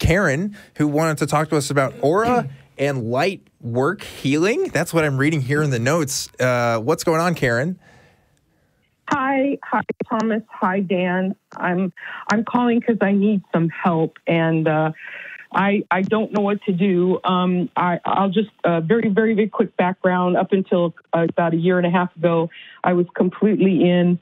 Karen, who wanted to talk to us about aura and light work healing. That's what I'm reading here in the notes. What's going on, Karen? Hi, Thomas. Hi, Dan. I'm calling because I need some help, and I don't know what to do. I'll just very, very, very quick background. Up until about a year and a half ago, I was completely in,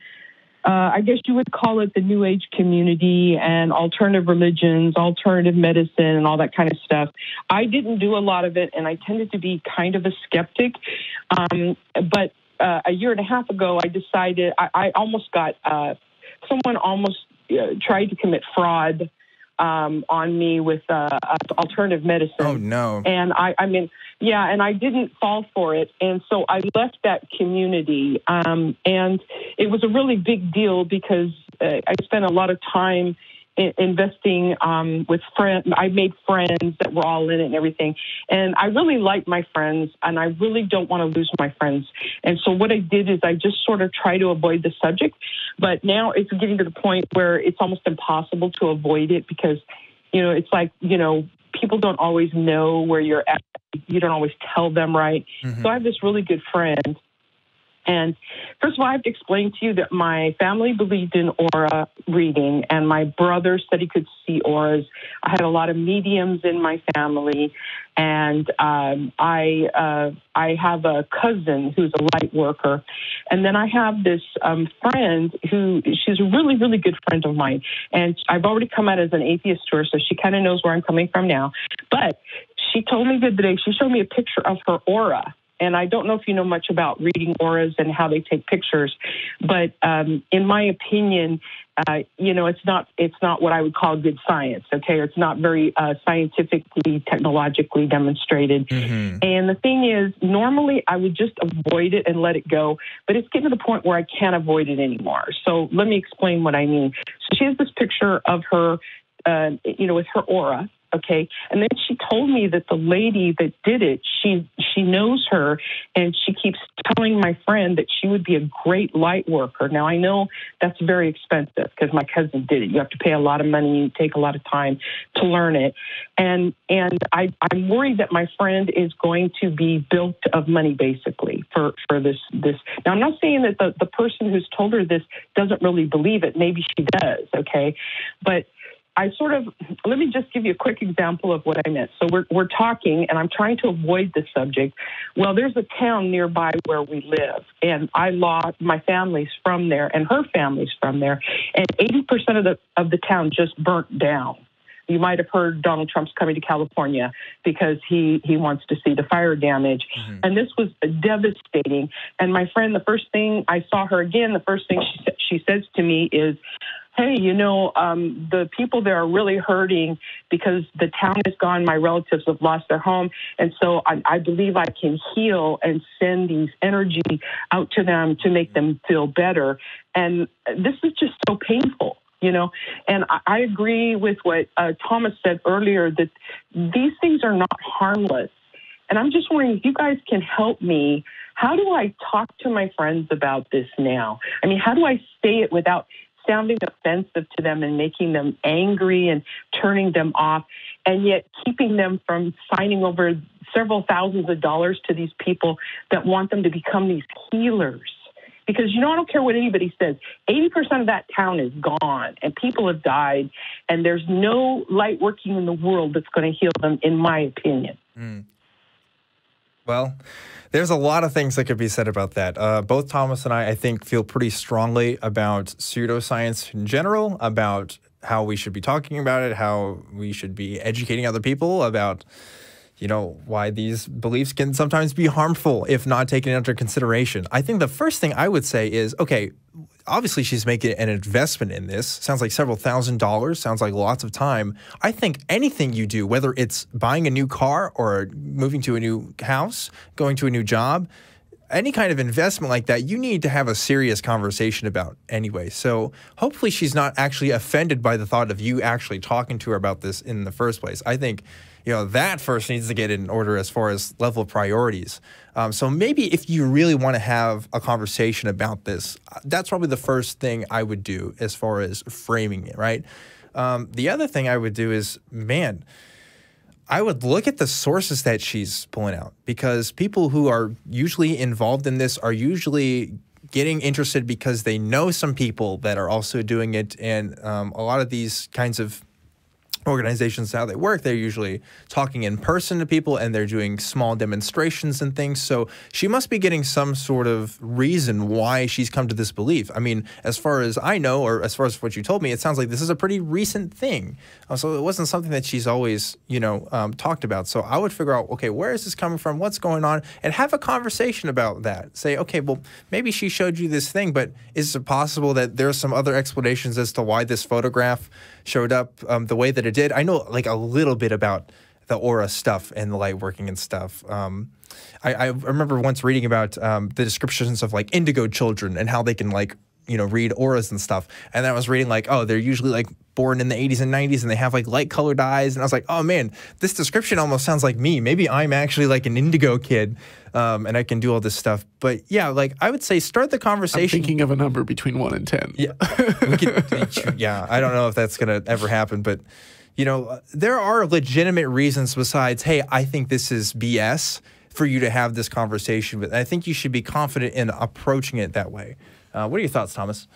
I guess you would call it the New Age community and alternative religions, alternative medicine, and all that kind of stuff. I didn't do a lot of it, and I tended to be kind of a skeptic. But a year and a half ago, I decided I almost got someone almost tried to commit fraud on me with alternative medicine. Oh, no. And I mean, yeah, and I didn't fall for it. And so I left that community. And it was a really big deal because I spent a lot of time investing with friends. I made friends that were all in it and everything. And I really like my friends, and I really don't want to lose my friends. And so what I did is I just sort of try to avoid the subject. But now it's getting to the point where it's almost impossible to avoid it because, it's like, people don't always know where you're at. You don't always tell them right. Mm-hmm. So I have this really good friend. And first of all, I have to explain to you that my family believed in aura reading, and my brother said he could see auras. I had a lot of mediums in my family, and I have a cousin who's a light worker, and then I have this friend who she's a really, really good friend of mine, and I've already come out as an atheist to her, so she kind of knows where I'm coming from now. But she told me the other day, she showed me a picture of her aura. And I don't know if you know much about reading auras and how they take pictures, but in my opinion, it's not what I would call good science. Okay, it's not very scientifically, technologically demonstrated. Mm-hmm. And the thing is, normally I would just avoid it and let it go, but it's getting to the point where I can't avoid it anymore. So let me explain what I mean. So she has this picture of her, with her aura. Okay. And then she told me that the lady that did it, she knows her, and she keeps telling my friend that she would be a great light worker. Now, I know that's very expensive because my cousin did it. You have to pay a lot of money, you take a lot of time to learn it. And I'm worried that my friend is going to be built of money, basically, for this. Now, I'm not saying that the person who's told her this doesn't really believe it. Maybe she does, okay? But let me just give you a quick example of what I meant. So we're talking, and I'm trying to avoid the subject. Well, there's a town nearby where we live, and my family's from there, and her family's from there, and 80% of the town just burnt down. You might have heard Donald Trump's coming to California because he wants to see the fire damage. Mm-hmm. And this was devastating. And my friend, the first thing she says to me is, hey, the people there are really hurting because the town is gone. My relatives have lost their home. And so I believe I can heal and send these energy out to them to make them feel better. And this is just so painful. And I agree with what Thomas said earlier, that these things are not harmless. And I'm just wondering if you guys can help me. How do I talk to my friends about this now? I mean, how do I say it without sounding offensive to them and making them angry and turning them off, and yet keeping them from signing over several thousands of dollars to these people that want them to become these healers? Because, I don't care what anybody says. 80% of that town is gone, and people have died, and there's no light working in the world that's going to heal them, in my opinion. Mm. Well, there's a lot of things that could be said about that. Both Thomas and I think, feel pretty strongly about pseudoscience in general, about how we should be talking about it, how we should be educating other people about why these beliefs can sometimes be harmful if not taken into consideration. I think the first thing I would say is, okay, obviously she's making an investment in this. Sounds like several $1,000s, sounds like lots of time. I think anything you do, whether it's buying a new car or moving to a new house, going to a new job, any kind of investment like that, you need to have a serious conversation about anyway. So hopefully she's not actually offended by the thought of you actually talking to her about this in the first place. I think that first needs to get in order as far as level of priorities. So maybe if you really want to have a conversation about this, that's probably the first thing I would do as far as framing it, right? The other thing I would do is, man, I would look at the sources that she's pulling out, because people who are usually involved in this are usually getting interested because they know some people that are also doing it. And a lot of these kinds of organizations, how they work, they're usually talking in person to people, and they're doing small demonstrations and things. So she must be getting some sort of reason why she's come to this belief. I mean, as far as I know, or as far as what you told me, it sounds like this is a pretty recent thing. So it wasn't something that she's always, talked about. So I would figure out, okay, where is this coming from? What's going on? And have a conversation about that. Say, okay, well, maybe she showed you this thing, but is it possible that there's some other explanations as to why this photograph showed up the way that it did? I know like a little bit about the aura stuff and the light working and stuff. I remember once reading about the descriptions of like indigo children and how they can like, read auras and stuff. And then I was reading like, oh, they're usually like born in the 80s and 90s and they have like light colored eyes. And I was like, oh man, this description almost sounds like me. Maybe I'm actually like an indigo kid and I can do all this stuff. But yeah, like I would say start the conversation. I'm thinking of a number between 1 and 10. Yeah. Yeah. I don't know if that's going to ever happen, but there are legitimate reasons besides, hey, I think this is BS for you to have this conversation. But I think you should be confident in approaching it that way. What are your thoughts, Thomas?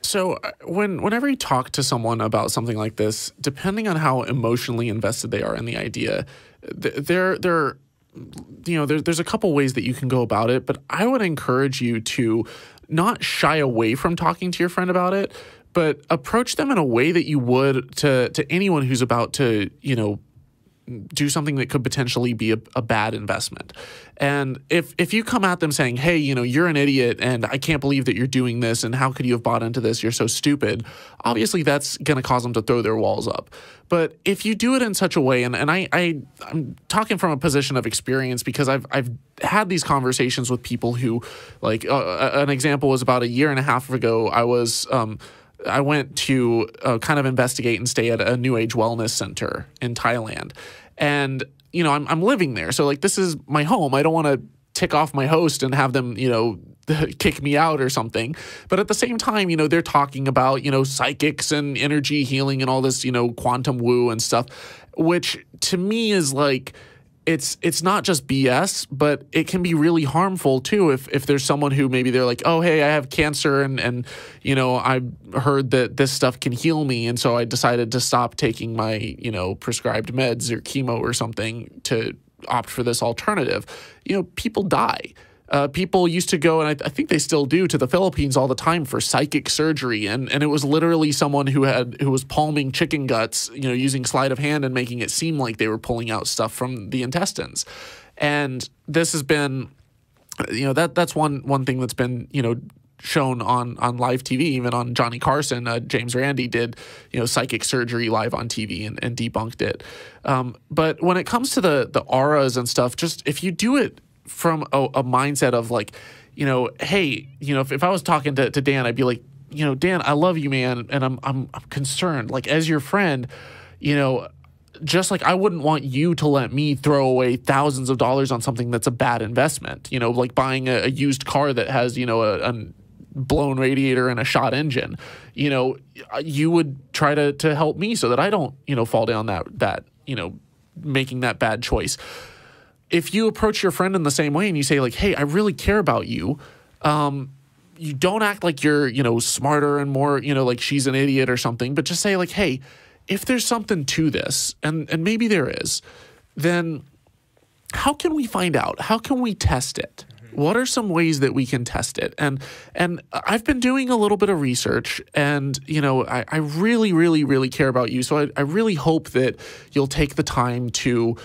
So whenever you talk to someone about something like this, depending on how emotionally invested they are in the idea, there's a couple ways that you can go about it. But I would encourage you to not shy away from talking to your friend about it, but approach them in a way that you would to anyone who's about to, do something that could potentially be a bad investment. And if you come at them saying, hey, you're an idiot and I can't believe that you're doing this and how could you have bought into this? You're so stupid. Obviously, that's going to cause them to throw their walls up. But if you do it in such a way, and I'm talking from a position of experience because I've had these conversations with people who, like, an example was about a year and a half ago, I went to kind of investigate and stay at a New Age wellness center in Thailand. And, I'm living there. So, like, this is my home. I don't want to tick off my host and have them, kick me out or something. But at the same time, they're talking about, psychics and energy healing and all this, quantum woo and stuff, which to me is like, it's not just BS, but it can be really harmful too if there's someone who maybe they're like, oh, hey, I have cancer and I heard that this stuff can heal me. And so I decided to stop taking my, prescribed meds or chemo or something to opt for this alternative. People die. People used to go, and I think they still do, to the Philippines all the time for psychic surgery, and it was literally someone who was palming chicken guts, using sleight of hand and making it seem like they were pulling out stuff from the intestines. And this has been, that's one thing that's been, shown on live TV, even on Johnny Carson. James Randi did, psychic surgery live on TV and debunked it. But when it comes to the auras and stuff, just if you do it from a mindset of like, hey, if I was talking to Dan, I'd be like, Dan, I love you, man, and I'm concerned. Like, as your friend, just like I wouldn't want you to let me throw away thousands of dollars on something that's a bad investment. Like buying a used car that has, a blown radiator and a shot engine. You would try to help me so that I don't, fall down that making that bad choice. If you approach your friend in the same way and you say like, hey, I really care about you, you don't act like you're, smarter and more, like she's an idiot or something, but just say like, hey, if there's something to this, and maybe there is, then how can we find out? How can we test it? What are some ways that we can test it? And I've been doing a little bit of research, and I really, really, really care about you. So I really hope that you'll take the time to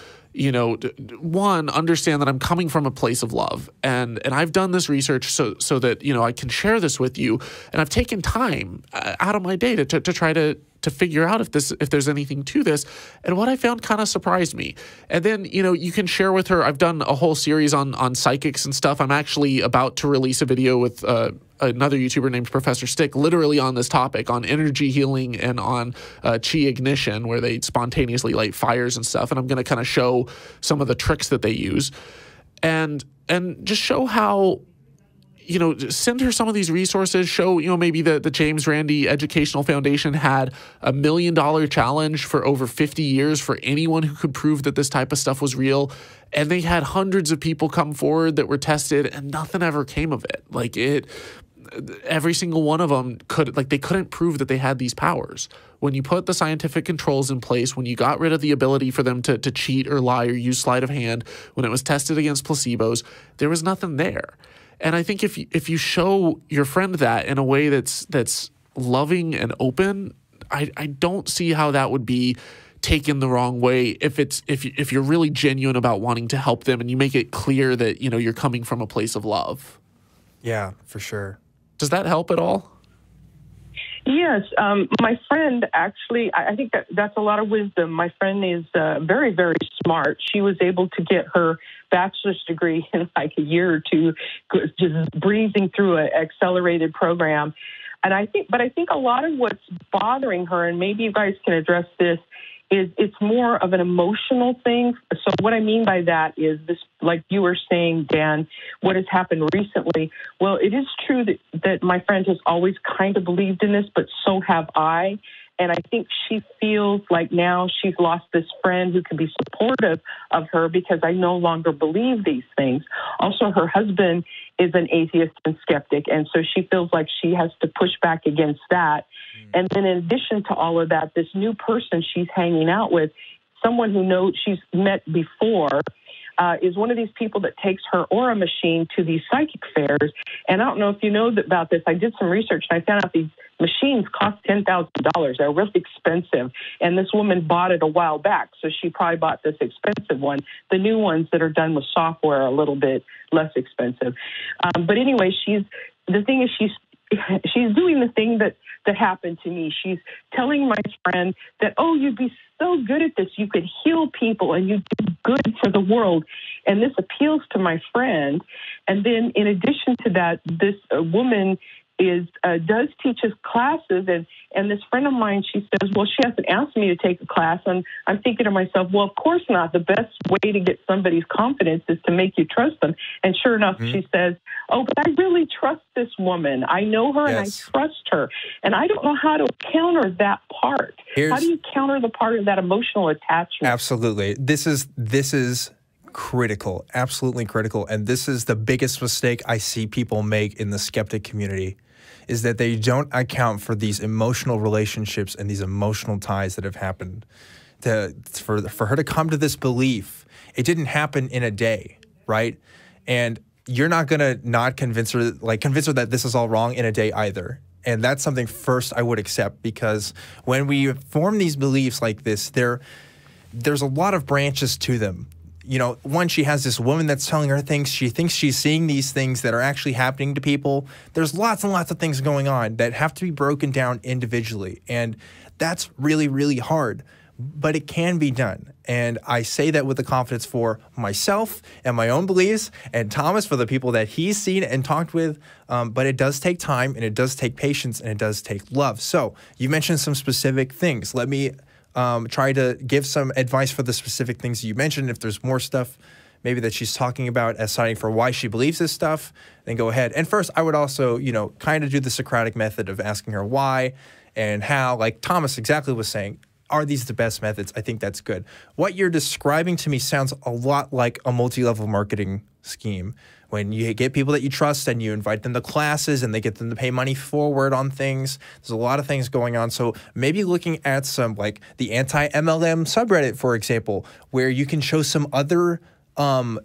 one, understand that I'm coming from a place of love, and I've done this research so that I can share this with you, and I've taken time out of my day to try to figure out if there's anything to this. And what I found kind of surprised me. And then you can share with her. I've done a whole series on psychics and stuff. I'm actually about to release a video with another YouTuber named Professor Stick, literally on this topic, on energy healing and on chi ignition, where they spontaneously light fires and stuff. And I'm going to kind of show some of the tricks that they use, and just show how you know, send her some of these resources, show, you know, maybe the James Randi Educational Foundation had $1 million challenge for over 50 years for anyone who could prove that this type of stuff was real. And they had hundreds of people come forward that were tested and nothing ever came of it. Like every single one of them they couldn't prove that they had these powers. When you put the scientific controls in place, when you got rid of the ability for them to cheat or lie or use sleight of hand, when it was tested against placebos, there was nothing there. And I think if you show your friend that in a way that's loving and open, I don't see how that would be taken the wrong way if you're really genuine about wanting to help them and you make it clear that, you know, you're coming from a place of love. Yeah, for sure. Does that help at all? Yes. My friend, actually, I think that's a lot of wisdom. My friend is very, very smart. She was able to get her bachelor's degree in like a year or two, just breezing through an accelerated program. And I think a lot of what's bothering her, and maybe you guys can address this, is it's more of an emotional thing. So what I mean by that is this, like you were saying, Dan, what has happened recently. Well, it is true that my friend has always kind of believed in this, but so have I. And I think she feels like now she's lost this friend who can be supportive of her because I no longer believe these things. Also, her husband is an atheist and skeptic, and so she feels like she has to push back against that. And then in addition to all of that, this new person she's hanging out with, someone who knows she's met before, is one of these people that takes her aura machine to these psychic fairs. And I don't know if you know about this. I did some research and I found out these machines cost $10,000. They're really expensive. And this woman bought it a while back, so she probably bought this expensive one. The new ones that are done with software are a little bit less expensive. But anyway, she's doing the thing that happened to me. She's telling my friend that, oh, you'd be so good at this. You could heal people and you do good for the world. And this appeals to my friend. And then in addition to that, this woman does teach us classes, and this friend of mine, she says, well, she hasn't asked me to take a class, and I'm thinking to myself, well, of course not. The best way to get somebody's confidence is to make you trust them. And sure enough, she says, oh, but I really trust this woman. I know her and I trust her, and I don't know how to counter that part. How do you counter the part of that emotional attachment? Absolutely. This is critical, absolutely critical, and this is the biggest mistake I see people make in the skeptic community, is that they don't account for these emotional relationships and these emotional ties that have happened. For her to come to this belief, it didn't happen in a day, right? And you're not gonna not convince her that this is all wrong in a day either. And that's something first I would accept, because when we form these beliefs like this, there's a lot of branches to them. You know, one, she has this woman that's telling her things. She thinks she's seeing these things that are actually happening to people. There's lots and lots of things going on that have to be broken down individually. And that's really, really hard. But it can be done. And I say that with the confidence for myself and my own beliefs, and Thomas for the people that he's seen and talked with. But it does take time, and it does take patience, and it does take love. So you mentioned some specific things. Let me try to give some advice for the specific things you mentioned. If there's more stuff maybe that she's talking about as citing for why she believes this stuff, then go ahead. And first, I would also, you know, kind of do the Socratic method of asking her why and how, like Thomas exactly was saying. Are these the best methods? I think that's good. What you're describing to me sounds a lot like a multi-level marketing scheme. When you get people that you trust and you invite them to classes and they get them to pay money forward on things, there's a lot of things going on. So maybe looking at some, like the anti-MLM subreddit, for example, where you can show some other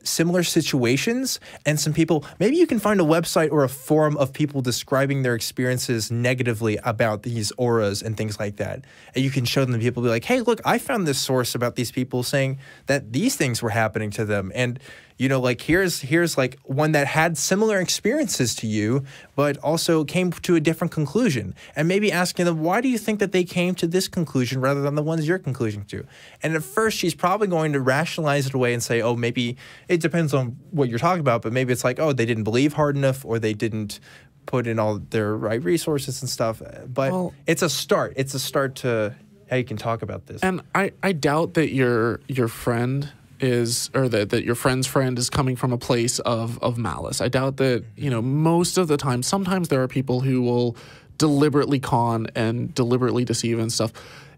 similar situations and some people, maybe you can find a website or a forum of people describing their experiences negatively about these auras and things like that. And you can show them to people, be like, hey, look, I found this source about these people saying that these things were happening to them. And you know, like here's like one that had similar experiences to you, but also came to a different conclusion. And maybe asking them, why do you think that they came to this conclusion rather than the ones you're concluding to? And at first, she's probably going to rationalize it away and say, oh, maybe it depends on what you're talking about, but maybe it's like, oh, they didn't believe hard enough, or they didn't put in all their right resources and stuff. But it's a start. It's a start to how you can talk about this. And I doubt that your friend is, or that your friend's friend is coming from a place of malice. I doubt that, you know, most of the time, sometimes there are people who will deliberately con and deliberately deceive and stuff.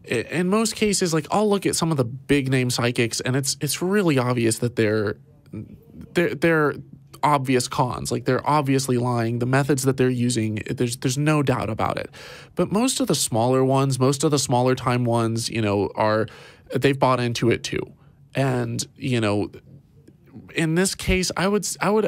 In most cases, like, I'll look at some of the big name psychics, and it's really obvious that they're obvious cons. Like, they're obviously lying. The methods that they're using, there's no doubt about it. But most of the smaller ones, most of the smaller time ones, you know, they've bought into it too. And, you know, in this case, I would,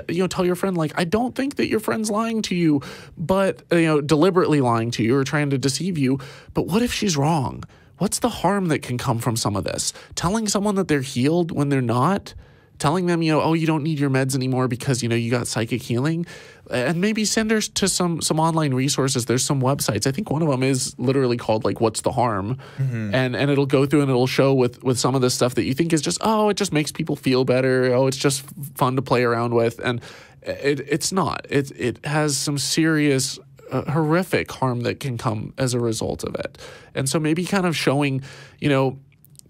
you know, tell your friend, like, I don't think that your friend's lying to you, but, you know, deliberately lying to you or trying to deceive you. But what if she's wrong? What's the harm that can come from some of this? Telling someone that they're healed when they're not? Telling them, you know, oh, you don't need your meds anymore because, you know, you got psychic healing? And maybe send her to some online resources. There's some websites. I think one of them is literally called, like, What's the Harm? And it'll go through and it'll show with some of this stuff that you think is just, oh, it just makes people feel better. Oh, it's just fun to play around with. And it's not. It has some serious horrific harm that can come as a result of it. And so maybe kind of showing, you know,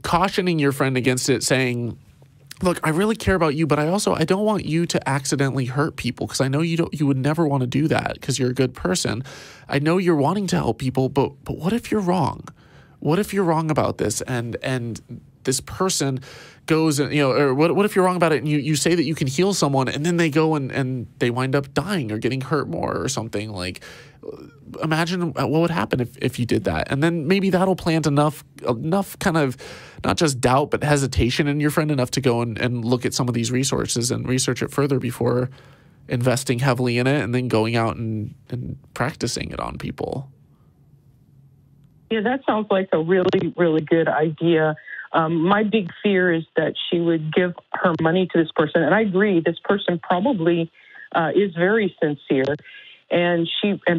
cautioning your friend against it, saying, look, I really care about you, but I don't want you to accidentally hurt people, because I know you would never want to do that because you're a good person. I know you're wanting to help people, but what if you're wrong? What if you're wrong about this and this person goes and, you know, or what if you're wrong about it and you say that you can heal someone and then they go and they wind up dying or getting hurt more or something? Like, imagine what would happen if you did that. And then maybe that'll plant enough kind of not just doubt but hesitation in your friend enough to go and look at some of these resources and research it further before investing heavily in it and then going out and practicing it on people. Yeah, that sounds like a really, really good idea. My big fear is that she would give her money to this person. And I agree, this person probably is very sincere and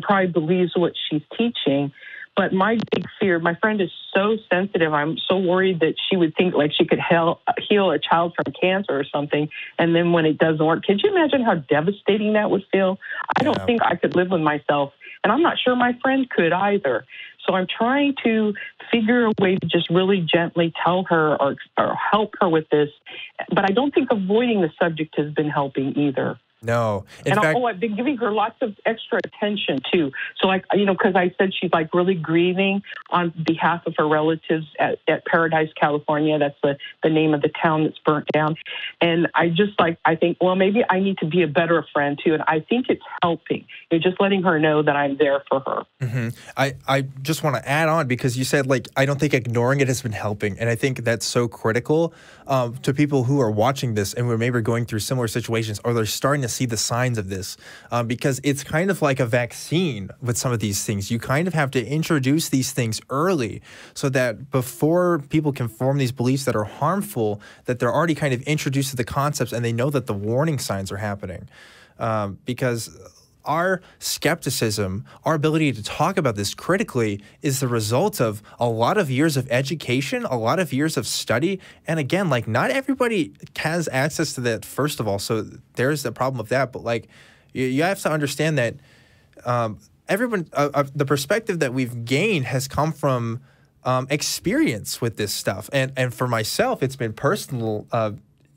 probably believes what she's teaching. But my big fear, my friend is so sensitive. I'm so worried that she would think like she could heal a child from cancer or something. And then when it doesn't work, could you imagine how devastating that would feel? I don't think I could live with myself. And I'm not sure my friend could either. So I'm trying to figure a way to just really gently tell her or help her with this. But I don't think avoiding the subject has been helping either. No. I've been giving her lots of extra attention, too. So, like, you know, because I said she's, like, really grieving on behalf of her relatives at Paradise, California. That's the name of the town that's burnt down. And I think, well, maybe I need to be a better friend, too. And I think it's helping. You're just letting her know that I'm there for her. Mm-hmm. I just want to add on, because you said, like, I don't think ignoring it has been helping. And I think that's so critical to people who are watching this and who are maybe going through similar situations, or they're starting to see the signs of this, because it's kind of like a vaccine with some of these things. You kind of have to introduce these things early so that before people can form these beliefs that are harmful, that they're already kind of introduced to the concepts and they know that the warning signs are happening. Because our skepticism, our ability to talk about this critically, is the result of a lot of years of education, a lot of years of study. And again, like, not everybody has access to that, first of all. So there's the problem with that. But, like, you have to understand that everyone, the perspective that we've gained has come from experience with this stuff. And for myself, it's been personal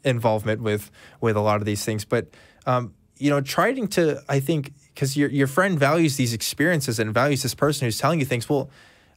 involvement with a lot of these things. But you know, trying to, I think, because your friend values these experiences and values this person who's telling you things. Well,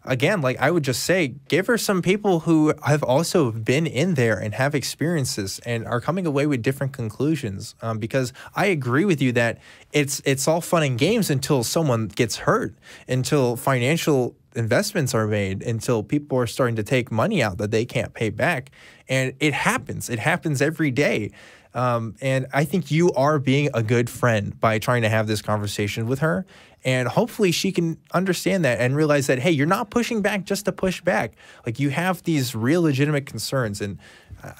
again, like, I would just say, give her some people who have also been in there and have experiences and are coming away with different conclusions. Because I agree with you that it's all fun and games until someone gets hurt, until financial investments are made, until people are starting to take money out that they can't pay back. And it happens. It happens every day. And I think you are being a good friend by trying to have this conversation with her. And hopefully she can understand that and realize that, hey, you're not pushing back just to push back. Like, you have these real legitimate concerns. And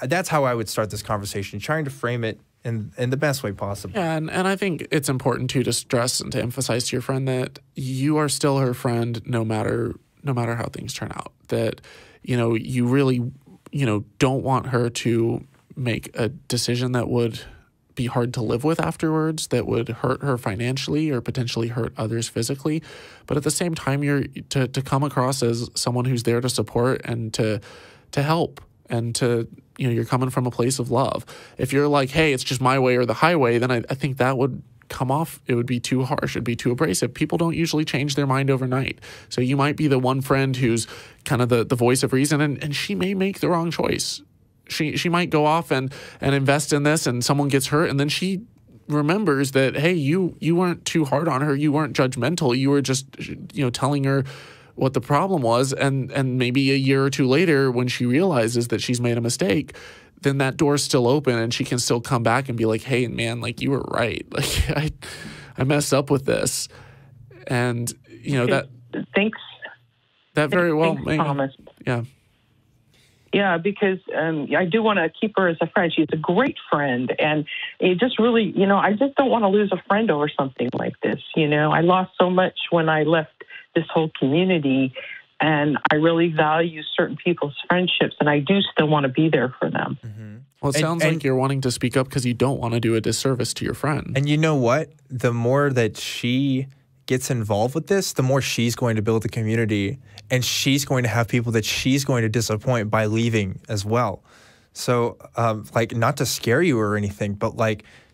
that's how I would start this conversation, trying to frame it in the best way possible. Yeah, and I think it's important, too, to stress and to emphasize to your friend that you are still her friend no matter how things turn out. That, you know, you really, you know, don't want her to make a decision that would be hard to live with afterwards, that would hurt her financially or potentially hurt others physically. But at the same time, you're to come across as someone who's there to support and to help and to, you're coming from a place of love. If you're like, hey, it's just my way or the highway, then I think that would come off, it would be too harsh, it'd be too abrasive. People don't usually change their mind overnight. So you might be the one friend who's kind of the voice of reason, and she may make the wrong choice. She might go off and invest in this, and someone gets hurt, and then she remembers that, hey, you weren't too hard on her, you weren't judgmental, you were just telling her what the problem was, and maybe a year or two later, when she realizes that she's made a mistake, then that door's still open and she can still come back and be like, hey, man, like, you were right. Like, I messed up with this. And, Thanks. That very well Thanks, may. Thomas. Yeah. Yeah, because I do want to keep her as a friend. She's a great friend. And it just really, I just don't want to lose a friend over something like this. I lost so much when I left this whole community. And I really value certain people's friendships, and I do still want to be there for them. Mm-hmm. Well, it sounds like you're wanting to speak up because you don't want to do a disservice to your friend. And you know what? The more that she gets involved with this, the more she's going to build a community, and she's going to have people that she's going to disappoint by leaving as well. So, not to scare you or anything, but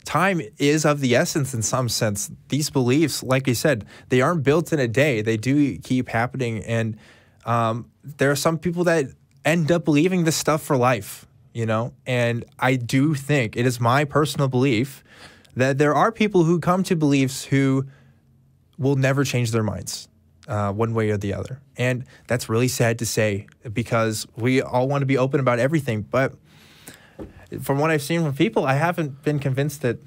time is of the essence in some sense. These beliefs, like you said, they aren't built in a day. They do keep happening, and there are some people that end up believing this stuff for life, and I do think, it is my personal belief, that there are people who come to beliefs who will never change their minds one way or the other. And that's really sad to say, because we all want to be open about everything, but from what I've seen from people, I haven't been convinced that,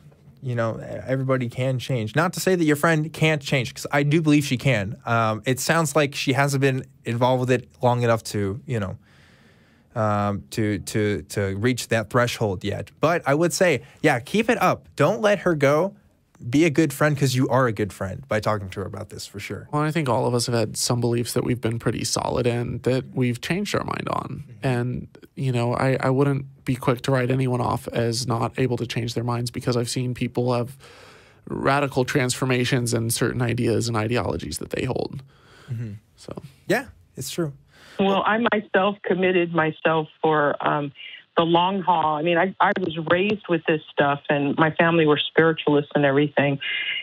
everybody can change. Not to say that your friend can't change, because I do believe she can. It sounds like she hasn't been involved with it long enough to, to reach that threshold yet. But I would say, yeah, keep it up. Don't let her go. Be a good friend, because you are a good friend, by talking to her about this, for sure. Well, I think all of us have had some beliefs that we've been pretty solid in that we've changed our mind on. And, I wouldn't be quick to write anyone off as not able to change their minds, because I've seen people have radical transformations in certain ideas and ideologies that they hold. Mm-hmm. So, yeah, it's true. Well, I myself committed myself for the long haul. I mean, I was raised with this stuff, and my family were spiritualists and everything.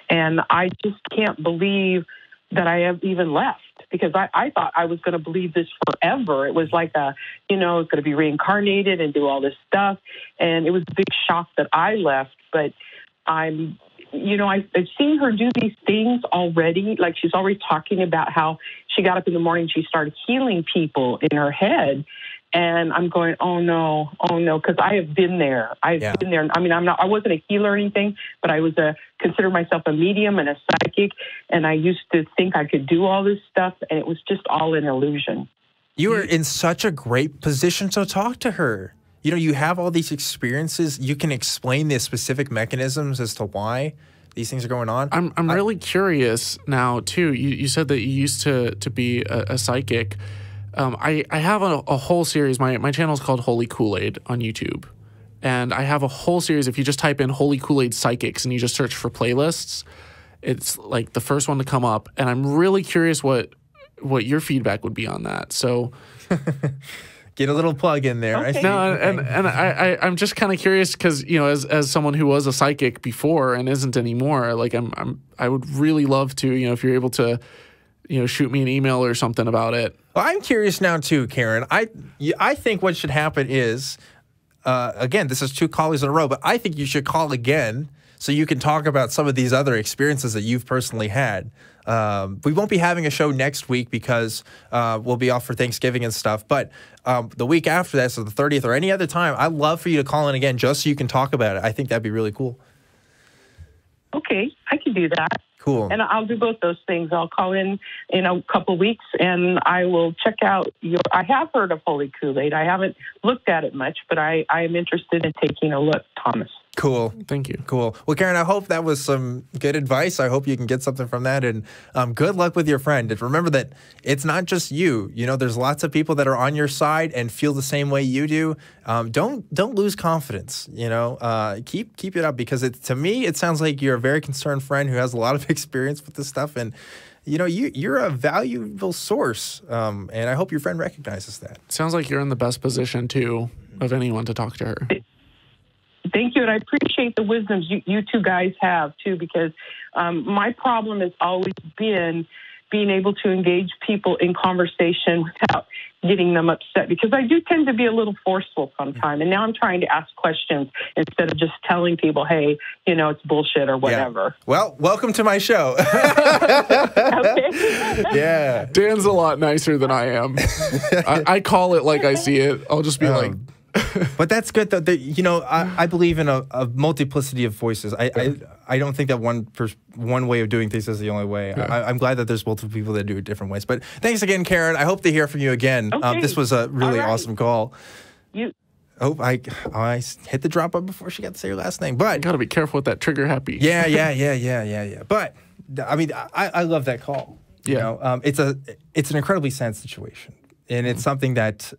And I just can't believe that I have even left, because I thought I was going to believe this forever. It was like it's going to be reincarnated and do all this stuff. And it was a big shock that I left. But I've seen her do these things already. Like, she's already talking about how she got up in the morning, she started healing people in her head. And I'm going, oh no, because I have been there. I've been there. I mean, I wasn't a healer or anything, but I was consider myself a medium and a psychic. And I used to think I could do all this stuff, and it was just all an illusion. You are in such a great position to talk to her. You have all these experiences. You can explain the specific mechanisms as to why these things are going on. I'm really curious now too. You said that you used to be a psychic. I have a whole series. My channel is called HolyKoolaid on YouTube. And I have a whole series. If you just type in HolyKoolaid Psychics and you just search for playlists, it's like the first one to come up. And I'm really curious what your feedback would be on that. So get a little plug in there. Okay. I'm just kind of curious because, as someone who was a psychic before and isn't anymore, I would really love to, if you're able to, shoot me an email or something about it. Well, I'm curious now too, Karen. I think what should happen is, again, this is 2 callers in a row, but I think you should call again so you can talk about some of these other experiences that you've personally had. We won't be having a show next week because we'll be off for Thanksgiving and stuff. But the week after that, so the 30th or any other time, I'd love for you to call in again just so you can talk about it. I think that'd be really cool. Okay, I can do that. Cool. And I'll do both those things. I'll call in a couple weeks, and I will check out I have heard of HolyKoolaid. I haven't looked at it much, but I am interested in taking a look, Thomas. Cool. Thank you. Cool. Well, Karen, I hope that was some good advice. I hope you can get something from that. And good luck with your friend. And remember that it's not just you. There's lots of people that are on your side and feel the same way you do. Don't lose confidence. Keep it up, because to me, it sounds like you're a very concerned friend who has a lot of experience with this stuff. And you're a valuable source, and I hope your friend recognizes that. Sounds like you're in the best position, too, of anyone to talk to her. Thank you, and I appreciate the wisdoms you two guys have, too, because my problem has always been being able to engage people in conversation without getting them upset, because I do tend to be a little forceful sometimes, and now I'm trying to ask questions instead of just telling people, hey, it's bullshit or whatever. Yeah. Well, welcome to my show. Okay. Yeah. Dan's a lot nicer than I am. I call it like I see it. I'll just be like... But that's good, though. I believe in a multiplicity of voices. I don't think that one way of doing things is the only way. Yeah. I'm glad that there's multiple people that do it different ways. But thanks again, Karen. I hope to hear from you again. Okay. This was a really awesome call. Oh, I hit the drop button before she got to say her last name. But got to be careful with that trigger happy. Yeah. But I mean, I love that call. Yeah. It's an incredibly sad situation, and it's something that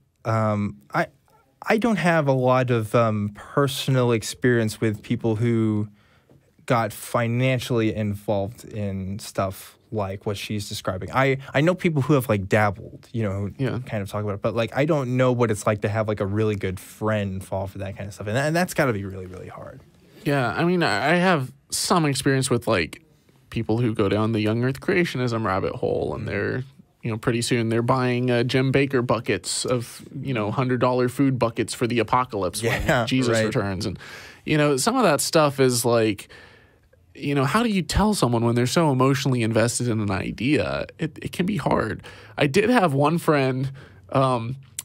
I don't have a lot of personal experience with people who got financially involved in stuff like what she's describing. I know people who have like dabbled, kind of talk about it, but like I don't know what it's like to have like a really good friend involved for that kind of stuff, and that's got to be really, really hard. Yeah, I mean, I have some experience with like people who go down the young Earth creationism rabbit hole, and they're pretty soon they're buying Jim Baker buckets of, $100 food buckets for the apocalypse when Jesus returns. And, some of that stuff is like, how do you tell someone when they're so emotionally invested in an idea? It can be hard. I did have one friend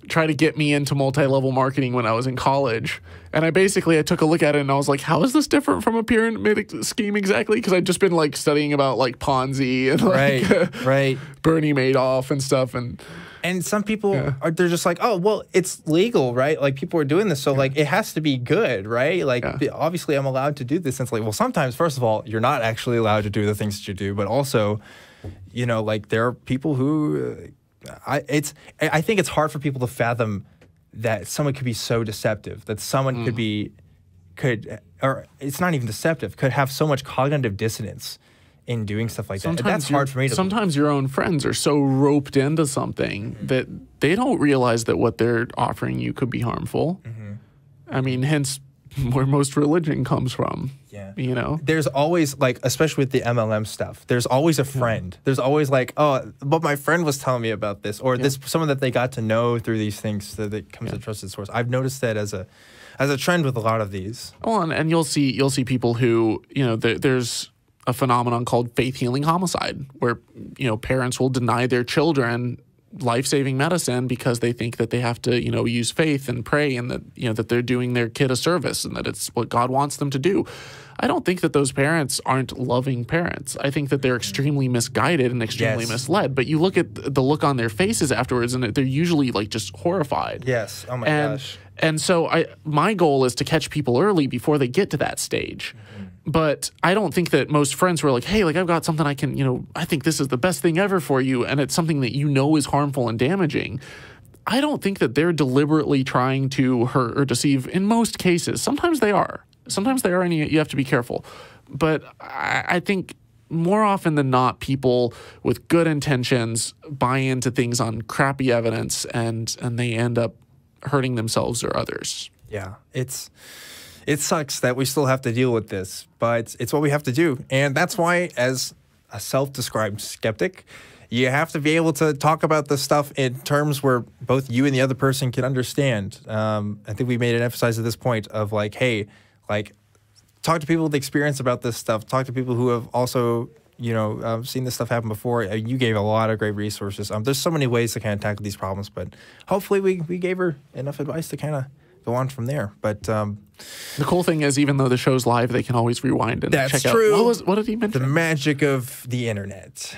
try to get me into multi-level marketing when I was in college. And I took a look at it and I was like, how is this different from a pyramid scheme exactly? Because I'd just been like studying about like Ponzi and like Bernie Madoff and stuff. And some people they're just like, oh, well, it's legal, right? Like people are doing this. So like it has to be good, right? Like obviously I'm allowed to do this. And it's like, well, sometimes, first of all, you're not actually allowed to do the things that you do. But also, like there are people who... I think it's hard for people to fathom that someone could be so deceptive, that someone or it's not even deceptive, could have so much cognitive dissonance in doing stuff like that. And that's hard for me to... Sometimes your own friends are so roped into something that they don't realize that what they're offering you could be harmful. I mean, hence where most religion comes from. Yeah. There's always, like, especially with the MLM stuff, there's always a friend. There's always like, oh, but my friend was telling me about this, or this someone that they got to know through these things that comes to a trusted source. I've noticed that as a trend with a lot of these. Well, and you'll see people who, there's a phenomenon called faith healing homicide, where, parents will deny their children life-saving medicine because they think that they have to, use faith and pray, and that, that they're doing their kid a service and that it's what God wants them to do. I don't think that those parents aren't loving parents. I think that they're extremely misguided and extremely misled. But you look at the look on their faces afterwards, and they're usually like just horrified. Yes. Oh my gosh. And so my goal is to catch people early before they get to that stage. But I don't think that most friends were like, hey, like I've got something I can, I think this is the best thing ever for you, and it's something that is harmful and damaging. I don't think that they're deliberately trying to hurt or deceive in most cases. Sometimes they are. And you have to be careful. But I think more often than not, people with good intentions buy into things on crappy evidence, and they end up hurting themselves or others. Yeah, it sucks that we still have to deal with this, but it's what we have to do. And that's why, as a self-described skeptic, you have to be able to talk about this stuff in terms where both you and the other person can understand. I think we made an emphasis at this point of like, hey, like, talk to people with experience about this stuff. Talk to people who have also, seen this stuff happen before. You gave a lot of great resources. There's so many ways to kind of tackle these problems, but hopefully we gave her enough advice to kind of go on from there. But the cool thing is, even though the show's live, they can always rewind and check out. What did he mention? The magic of the internet.